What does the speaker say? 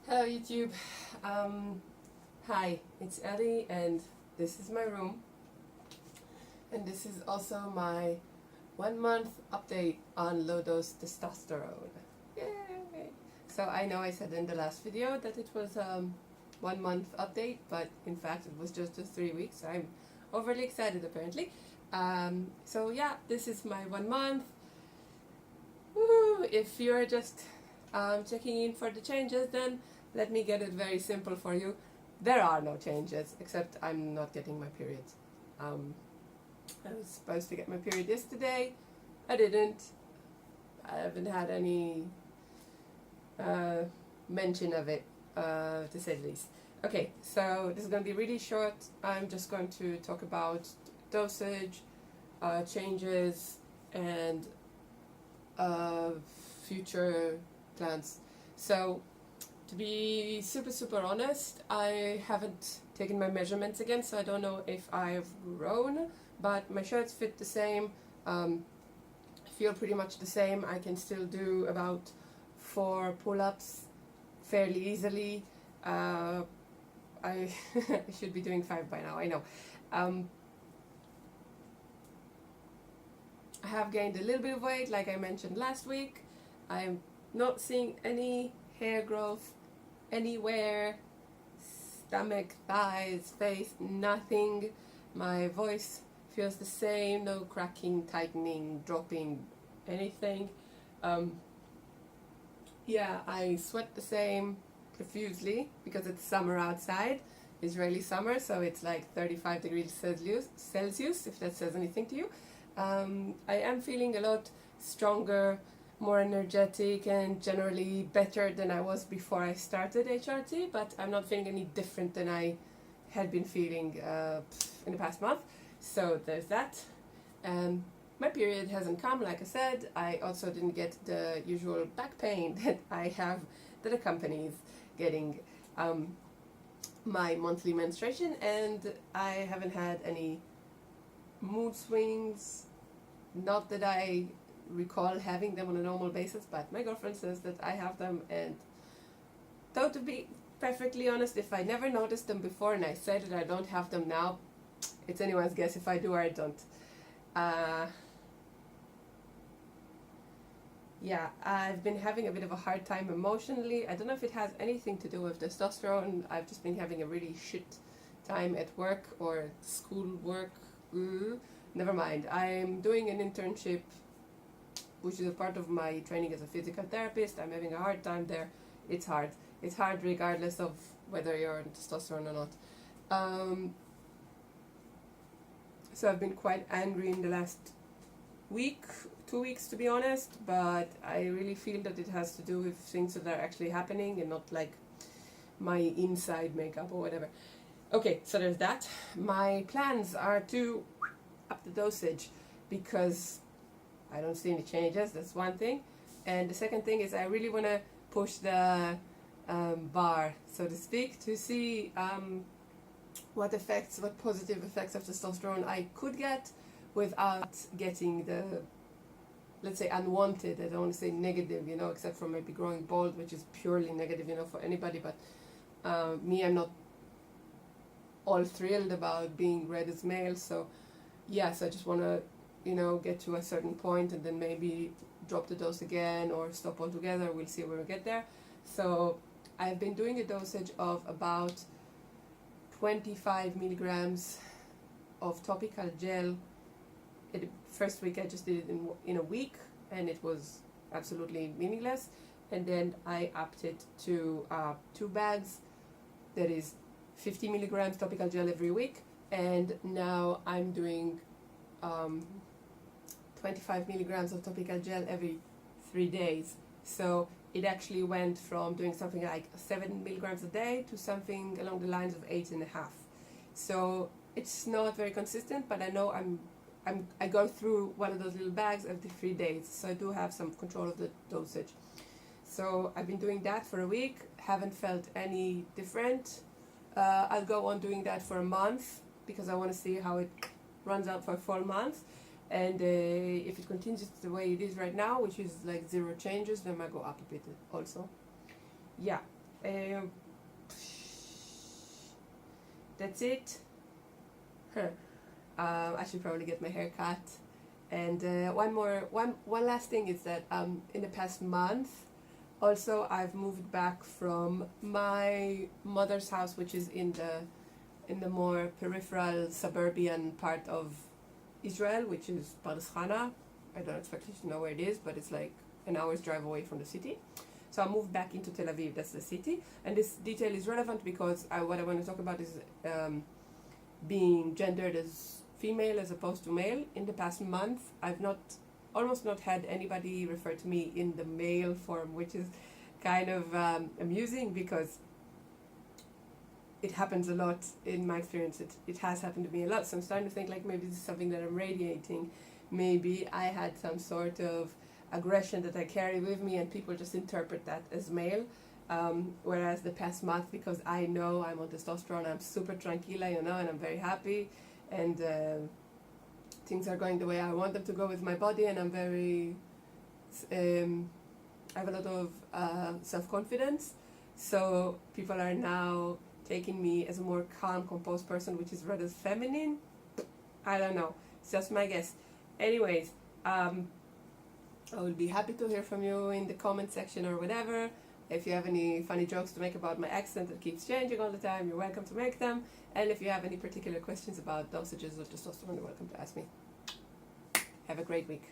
Hello YouTube. Hi, it's Ellie and this is my room, and this is also my 1 month update on low dose testosterone. Yay! So I know I said in the last video that it was 1 month update, but in fact it was just 3 weeks. I'm overly excited apparently. So yeah, this is my 1 month. Woo! If you're just checking in for the changes, then let me get it very simple for you. There are no changes, except I'm not getting my period. I was supposed to get my period yesterday. I didn't. I haven't had any mention of it, to say the least. Okay, so this is going to be really short. I'm just going to talk about dosage, changes, and future plans. So, to be super honest, I haven't taken my measurements again, so I don't know if I've grown, but my shirts fit the same, feel pretty much the same. I can still do about 4 pull-ups fairly easily. I should be doing 5 by now, I know. I have gained a little bit of weight, like I mentioned last week. I'm not seeing any hair growth anywhere, stomach, thighs, face, nothing. My voice feels the same, no cracking, tightening, dropping, anything. Yeah, I sweat the same profusely because it's summer outside, Israeli summer, so it's like 35 degrees Celsius, if that says anything to you. I am feeling a lot stronger, more energetic, and generally better than I was before I started HRT, but I'm not feeling any different than I had been feeling in the past month. So there's that. My period hasn't come, like I said. I also didn't get the usual back pain that I have, that accompanies getting my monthly menstruation, and I haven't had any mood swings. Not that I recall having them on a normal basis, but my girlfriend says that I have them, and though, to be perfectly honest, if I never noticed them before and I say that I don't have them now, it's anyone's guess if I do or I don't. Yeah, I've been having a bit of a hard time emotionally. I don't know if it has anything to do with testosterone. I've just been having a really shit time at work or school work. Never mind. I'm doing an internship, which is a part of my training as a physical therapist. I'm having a hard time there. It's hard. It's hard regardless of whether you're on testosterone or not. So I've been quite angry in the last week, 2 weeks to be honest, but I really feel that it has to do with things that are actually happening and not like my inside makeup or whatever. Okay, so there's that. My plans are to up the dosage because I don't see any changes, that's one thing. And the second thing is I really want to push the bar, so to speak, to see what positive effects of testosterone I could get without getting the, let's say, unwanted. I don't want to say negative, except for maybe growing bald, which is purely negative, for anybody. But me, I'm not all thrilled about being read as male. So yes, I just want to, get to a certain point and then maybe drop the dose again or stop altogether. We'll see when we get there. So I've been doing a dosage of about 25 milligrams of topical gel. First week I just did it in a week, and it was absolutely meaningless. And then I upped it to 2 bags. That is 50 milligrams topical gel every week, and now I'm doing 25 milligrams of topical gel every 3 days. So it actually went from doing something like 7 milligrams a day to something along the lines of 8.5. So it's not very consistent, but I know I go through one of those little bags every 3 days, so I do have some control of the dosage. So I've been doing that for a week, haven't felt any different. I'll go on doing that for a month because I want to see how it runs out for a full month. And if it continues the way it is right now, which is like 0 changes, then I might go up a bit also. Yeah, Um, that's it. I should probably get my hair cut. And one last thing is that in the past month, also I've moved back from my mother's house, which is in the more peripheral suburban part of Israel, which is Pardes. I don't expect you to know where it is, but it's like an hour's drive away from the city. So I moved back into Tel Aviv, that's the city. And this detail is relevant because what I want to talk about is being gendered as female as opposed to male. In the past month, I've almost not had anybody refer to me in the male form, which is kind of amusing because it happens a lot in my experience. It has happened to me a lot. So I'm starting to think like maybe this is something that I'm radiating. Maybe I had some sort of aggression that I carry with me and people just interpret that as male. Whereas the past month, because I know I'm on testosterone, I'm super tranquila, and I'm very happy, and things are going the way I want them to go with my body, and I'm very, I have a lot of self-confidence, so people are now taking me as a more calm, composed person, which is rather feminine. I don't know, it's just my guess. Anyways, I will be happy to hear from you in the comment section or whatever. If you have any funny jokes to make about my accent that keeps changing all the time, you're welcome to make them. And if you have any particular questions about dosages of testosterone, you're welcome to ask me. Have a great week.